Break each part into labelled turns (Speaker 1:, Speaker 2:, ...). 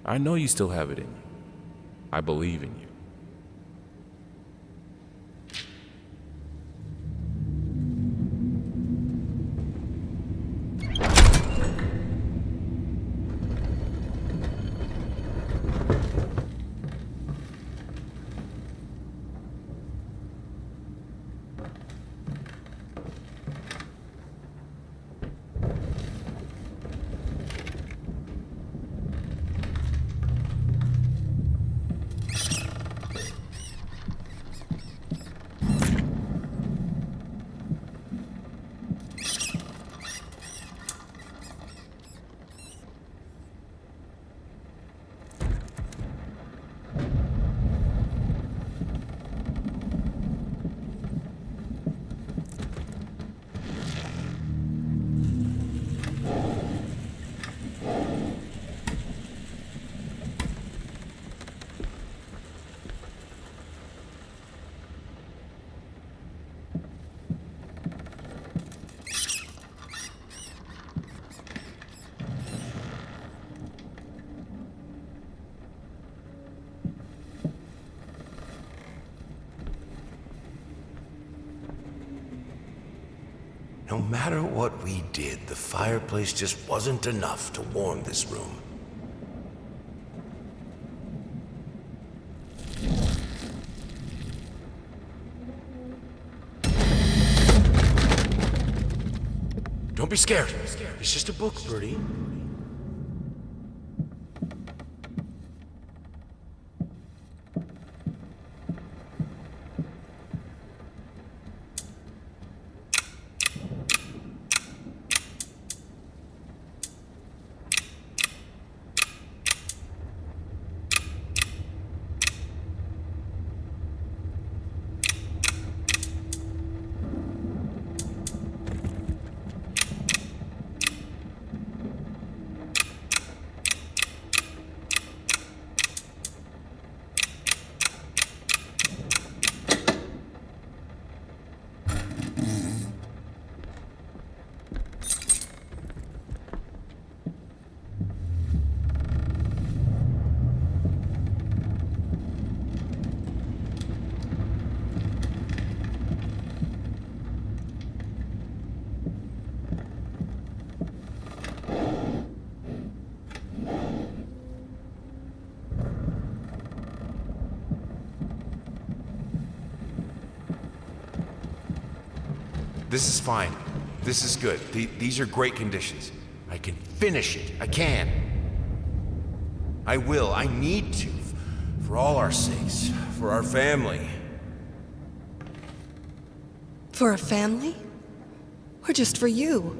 Speaker 1: I know you still have it in you. I believe in you.
Speaker 2: No matter what we did, the fireplace just wasn't enough to warm this room. Don't be scared. It's just a book, Birdie. This is fine. This is good. These are great conditions. I can finish it. I can. I will. I need to. For all our sakes. For our family.
Speaker 3: For a family? Or just for you?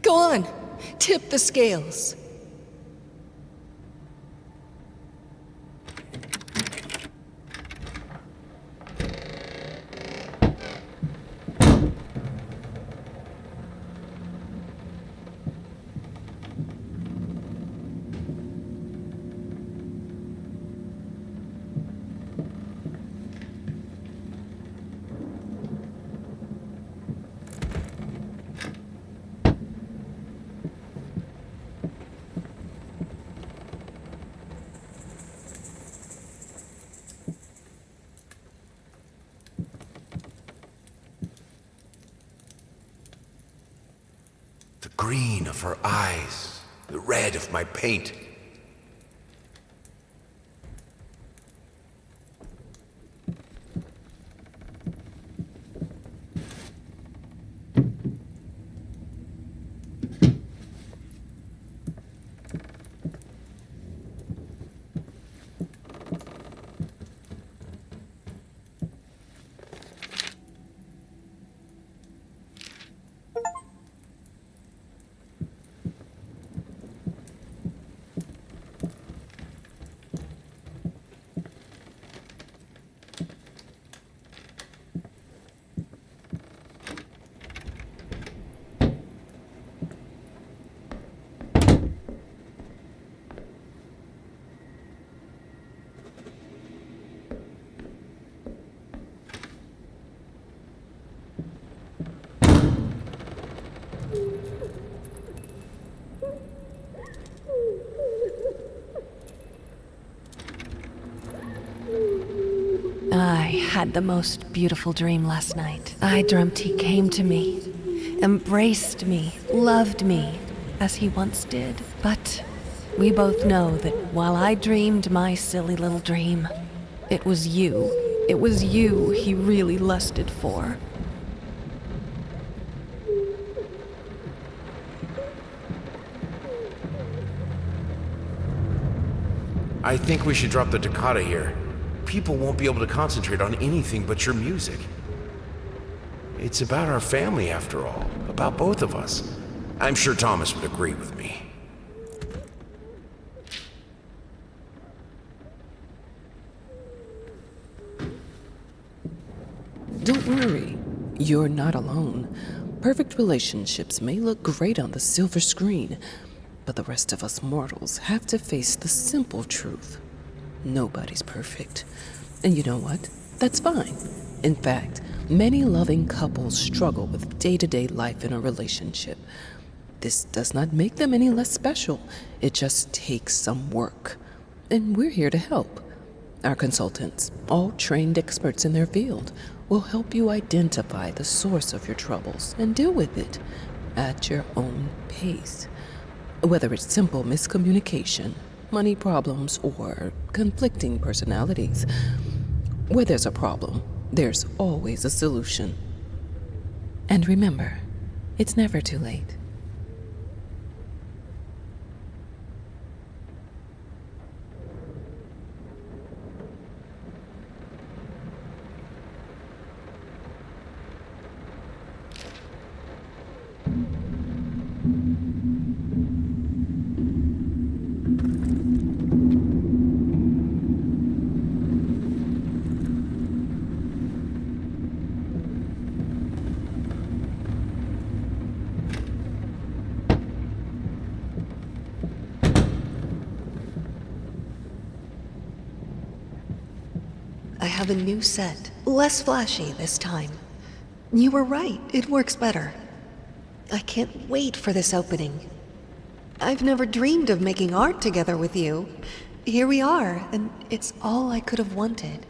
Speaker 3: Go on. Tip the scales.
Speaker 2: The green of her eyes. The red of my paint.
Speaker 4: had the most beautiful dream last night. I dreamt he came to me, embraced me, loved me, as he once did. But we both know that while I dreamed my silly little dream, it was you. It was you he really lusted for.
Speaker 2: I think we should drop the toccata here. People won't be able to concentrate on anything but your music. It's about our family, after all. About both of us. I'm sure Thomas would agree with me.
Speaker 5: Don't worry, you're not alone. Perfect relationships may look great on the silver screen, but the rest of us mortals have to face the simple truth. Nobody's perfect. And you know what? That's fine. In fact, many loving couples struggle with day-to-day life in a relationship. This does not make them any less special. It just takes some work. And we're here to help. Our consultants, all trained experts in their field, will help you identify the source of your troubles and deal with it at your own pace. Whether it's simple miscommunication, money problems, or conflicting personalities, where there's a problem, there's always a solution. And remember, it's never too late.
Speaker 3: I have a new set. Less flashy this time. You were right, it works better. I can't wait for this opening. I've never dreamed of making art together with you. Here we are, and it's all I could have wanted.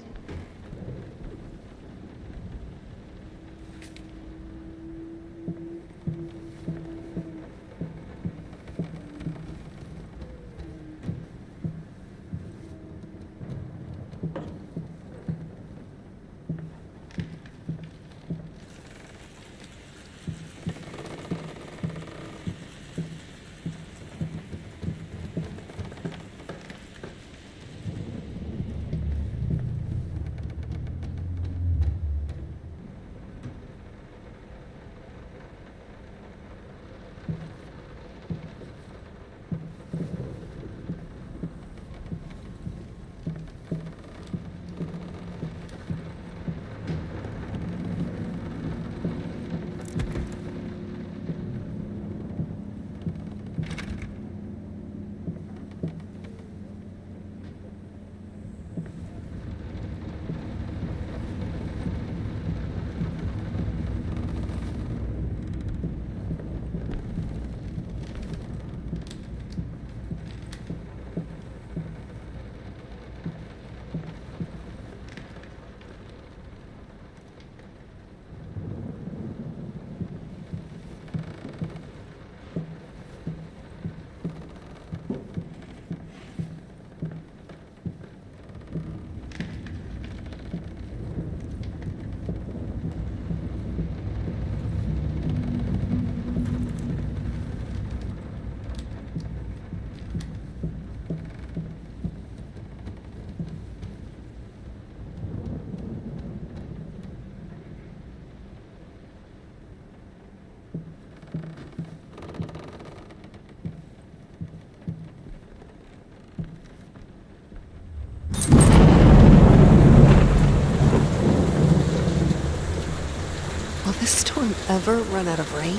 Speaker 3: Will this storm ever run out of rain?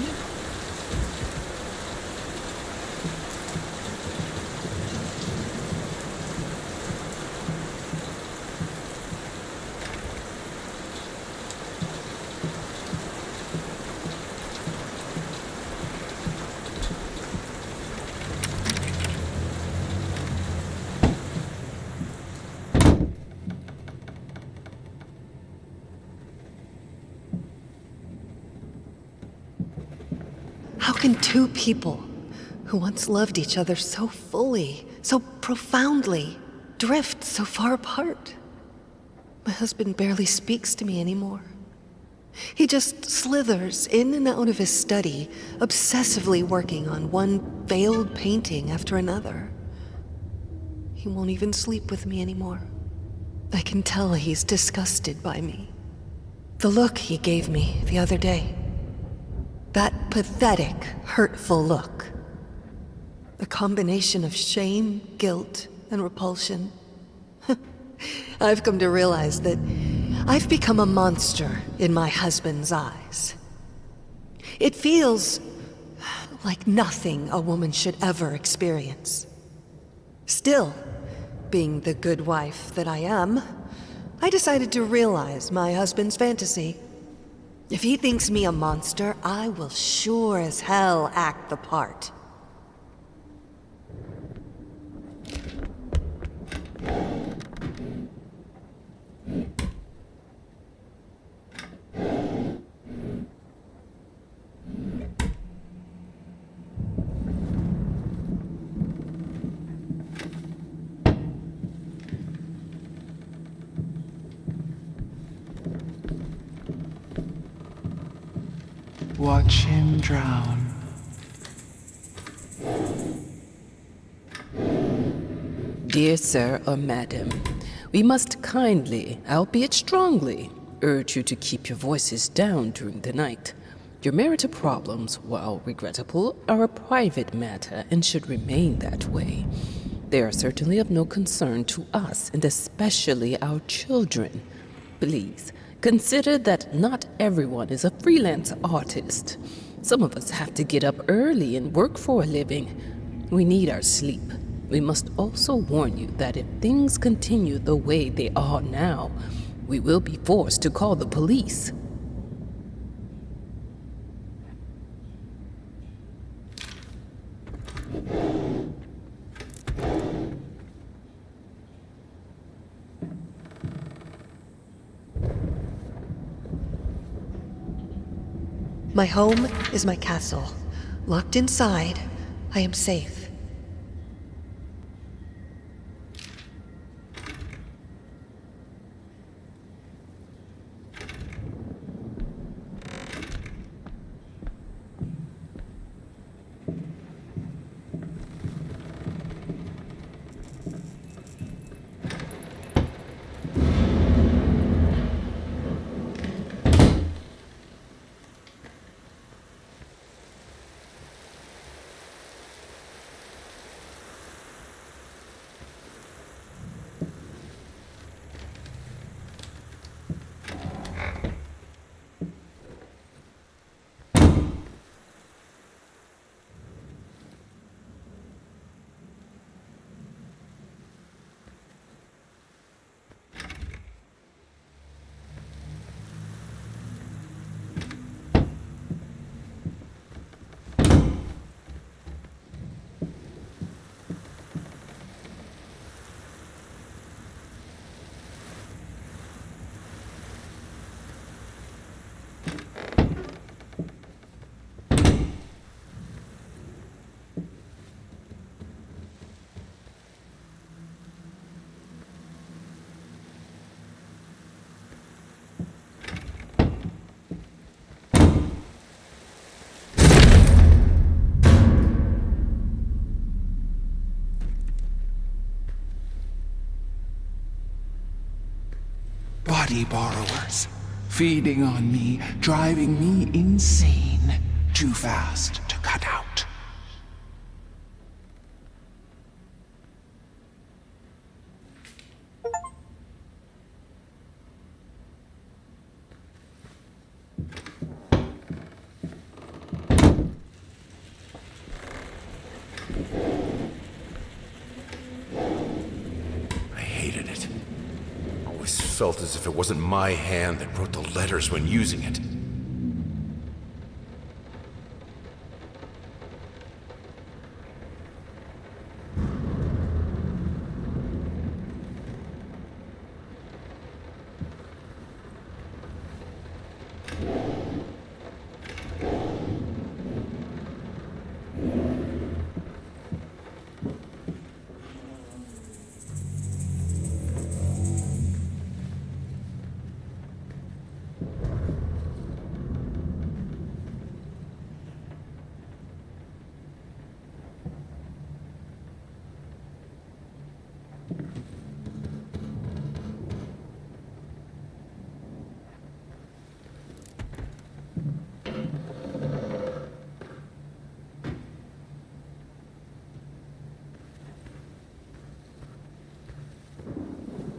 Speaker 3: can two people who once loved each other so fully, so profoundly, drift so far apart? My husband barely speaks to me anymore. He just slithers in and out of his study, obsessively working on one failed painting after another. He won't even sleep with me anymore. I can tell he's disgusted by me. The look he gave me the other day. That pathetic, hurtful look. A combination of shame, guilt, and repulsion. I've come to realize that I've become a monster in my husband's eyes. It feels like nothing a woman should ever experience. Still, being the good wife that I am, I decided to realize my husband's fantasy. If he thinks me a monster, I will sure as hell act the part.
Speaker 6: Watch him drown.
Speaker 5: Dear sir or madam, we must kindly, albeit strongly, urge you to keep your voices down during the night. Your marital problems, while regrettable, are a private matter and should remain that way. They are certainly of no concern to us, and especially our children. Please, consider that not everyone is a freelance artist. Some of us have to get up early and work for a living. We need our sleep. We must also warn you that if things continue the way they are now, we will be forced to call the police.
Speaker 3: My home is my castle. Locked inside, I am safe.
Speaker 6: Body borrowers, feeding on me, driving me insane, too fast to cut out.
Speaker 2: I hated it. Always felt as if it wasn't my hand that wrote the letters when using it.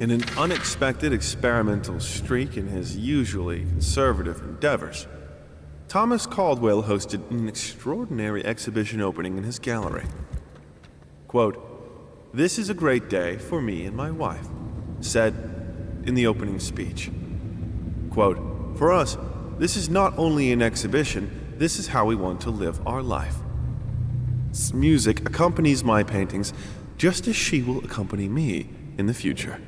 Speaker 7: In an unexpected experimental streak in his usually conservative endeavors, Thomas Caldwell hosted an extraordinary exhibition opening in his gallery. Quote, "This is a great day for me and my wife," said in the opening speech. Quote, "For us, this is not only an exhibition, this is how we want to live our life. Music accompanies my paintings just as she will accompany me in the future."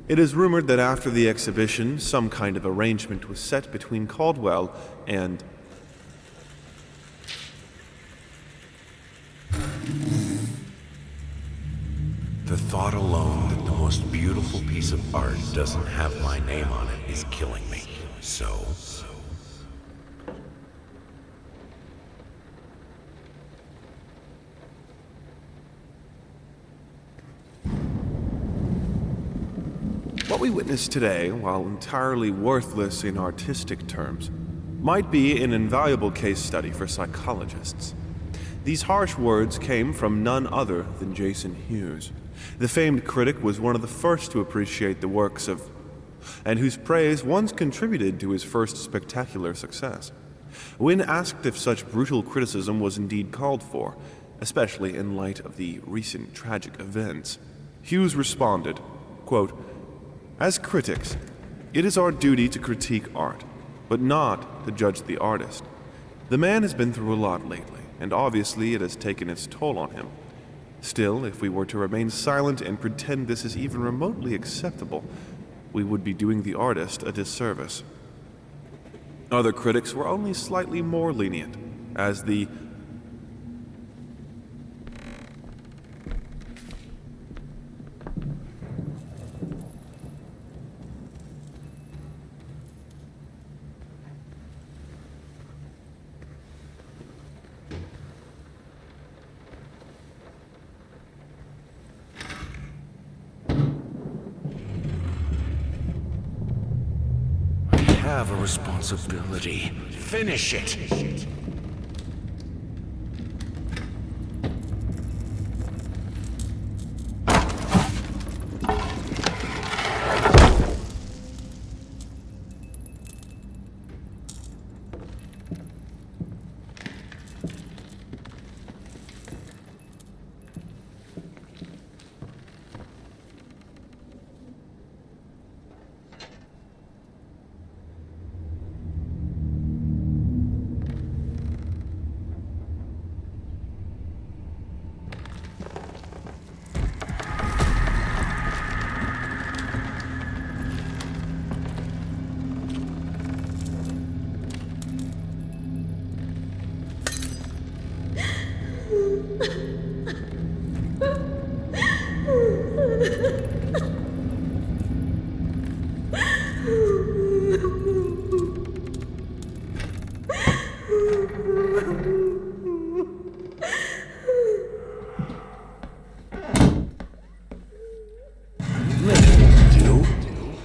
Speaker 7: It is rumored that after the exhibition, some kind of arrangement was set between Caldwell and
Speaker 2: The thought alone that the most beautiful piece of art doesn't have my name on it is killing me. So...
Speaker 7: what we witness today, while entirely worthless in artistic terms, might be an invaluable case study for psychologists. These harsh words came from none other than Jason Hughes. The famed critic was one of the first to appreciate the works of, and whose praise once contributed to his first spectacular success. When asked if such brutal criticism was indeed called for, especially in light of the recent tragic events, Hughes responded, quote, "As critics, it is our duty to critique art, but not to judge the artist. The man has been through a lot lately, and obviously it has taken its toll on him. Still, if we were to remain silent and pretend this is even remotely acceptable, we would be doing the artist a disservice." Other critics were only slightly more lenient, as the
Speaker 2: have a responsibility. Finish it!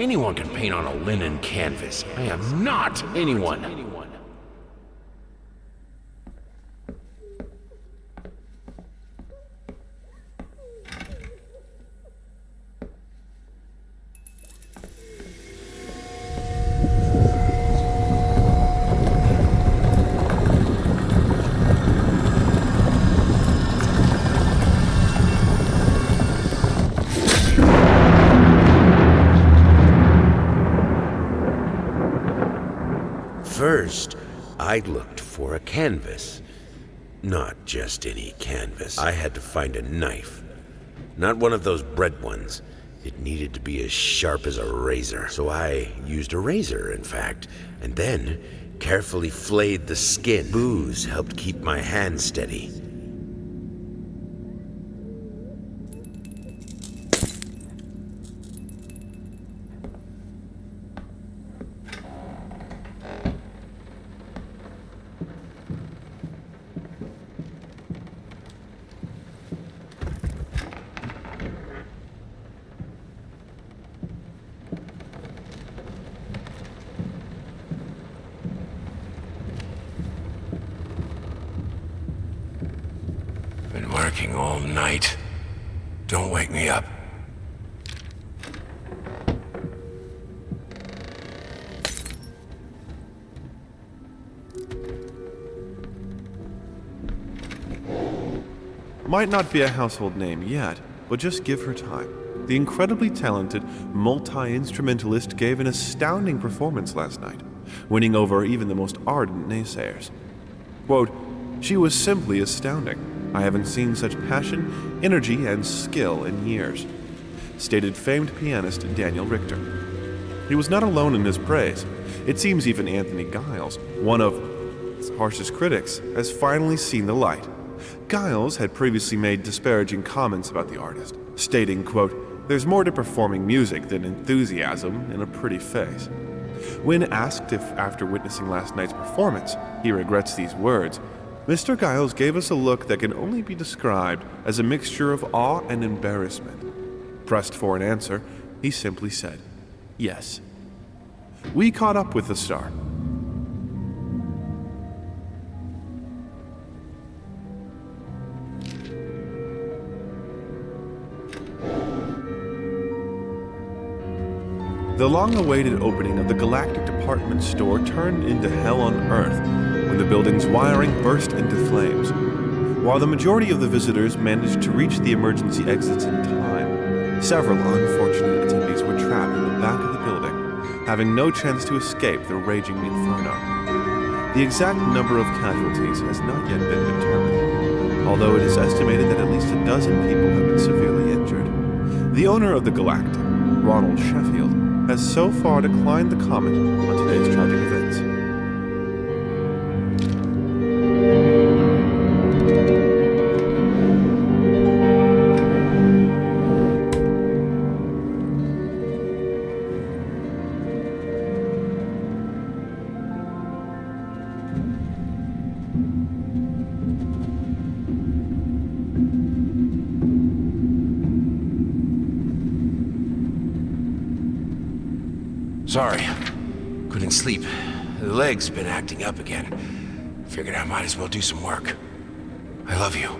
Speaker 2: Anyone can paint on a linen canvas. I am not anyone. First, I looked for a canvas. Not just any canvas. I had to find a knife. Not one of those bread ones. It needed to be as sharp as a razor. So I used a razor, in fact, and then carefully flayed the skin. Booze helped keep my hand steady. Been working all night. Don't wake me up.
Speaker 7: might not be a household name yet, but just give her time. The incredibly talented multi-instrumentalist gave an astounding performance last night, winning over even the most ardent naysayers. Quote, "She was simply astounding. I haven't seen such passion, energy, and skill in years," stated famed pianist Daniel Richter. He was not alone in his praise. It seems even Anthony Giles, one of its harshest critics, has finally seen the light. Giles had previously made disparaging comments about the artist, stating, quote, "There's more to performing music than enthusiasm in a pretty face." When asked if, after witnessing last night's performance, he regrets these words, Mr. Giles gave us a look that can only be described as a mixture of awe and embarrassment. Pressed for an answer, he simply said, "Yes." We caught up with the star. The long-awaited opening of the Galactic Department Store turned into hell on Earth when the building's wiring burst into flames. While the majority of the visitors managed to reach the emergency exits in time, several unfortunate attendees were trapped in the back of the building, having no chance to escape the raging inferno. The exact number of casualties has not yet been determined, although it is estimated that at least a dozen people have been severely injured. The owner of the Galactic, Ronald Sheffield, has so far declined the comment on today's tragic events.
Speaker 2: Sorry. Couldn't sleep. The leg's been acting up again. Figured I might as well do some work. I love you.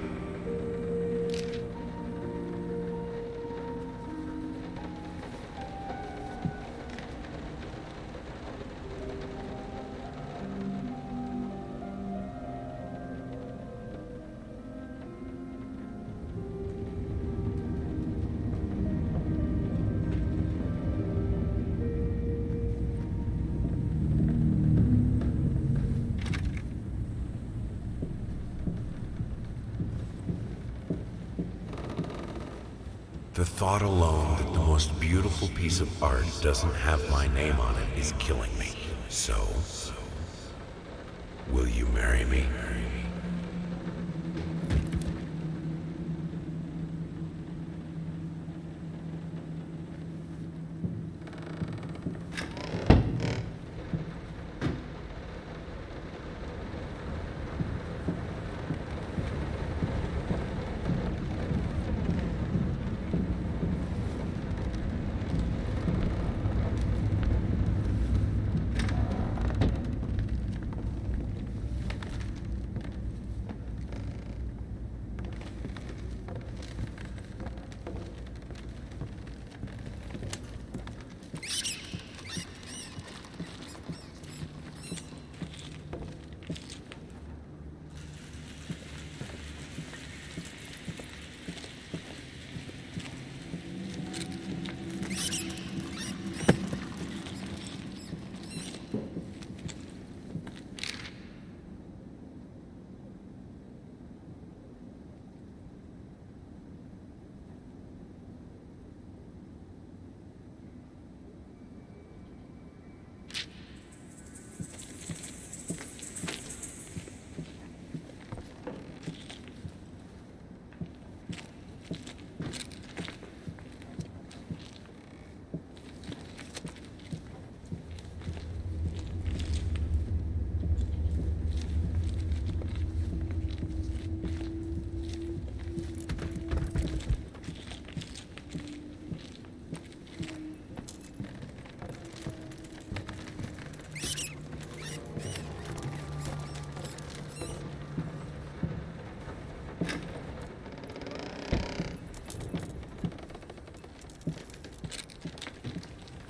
Speaker 2: The thought alone that the most beautiful piece of art doesn't have my name on it is killing me. So, will you marry me?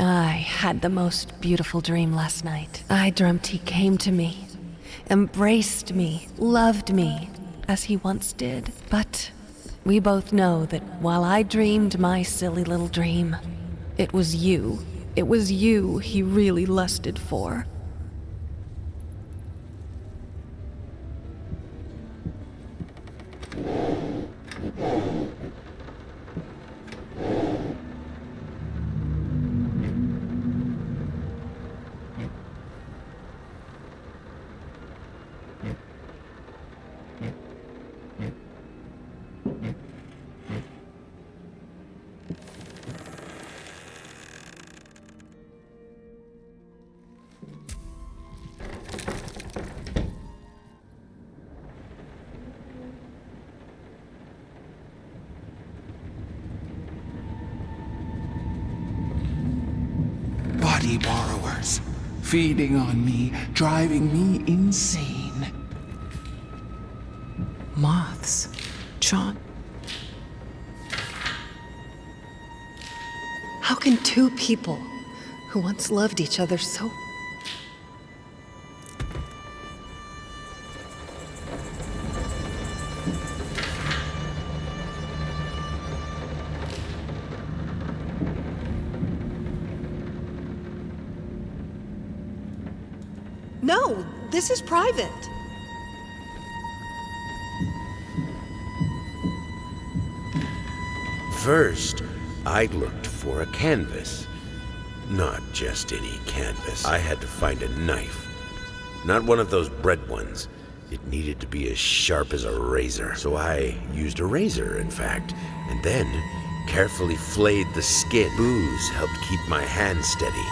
Speaker 4: I had the most beautiful dream last night. I dreamt he came to me, embraced me, loved me, as he once did. But we both know that while I dreamed my silly little dream, it was you he really lusted for.
Speaker 6: Body borrowers, feeding on me, driving me insane.
Speaker 5: Moths. John.
Speaker 3: How can two people who once loved each other so... No, this is private.
Speaker 8: First, I looked for a canvas. Not just any canvas. I had to find a knife. Not one of those bread ones. It needed to be as sharp as a razor. So I used a razor, in fact, and then carefully flayed the skin. Booze helped keep my hand steady.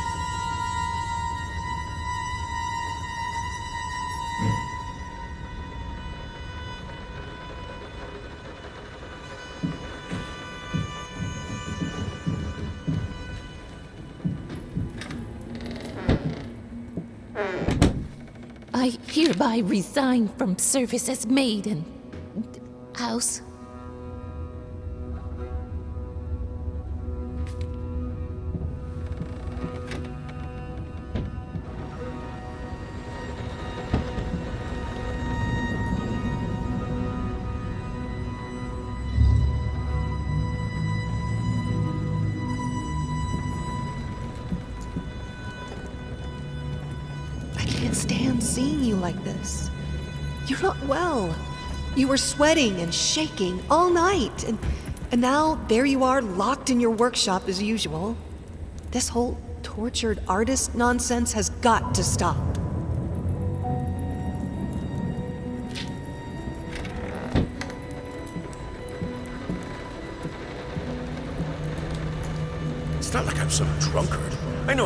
Speaker 9: I hereby resign from service as maid and house.
Speaker 3: I can't stand seeing you like this. You're not well. You were sweating and shaking all night, and now there you are, locked in your workshop as usual. This whole tortured artist nonsense has got to stop.
Speaker 8: It's not like I'm some drunkard. I know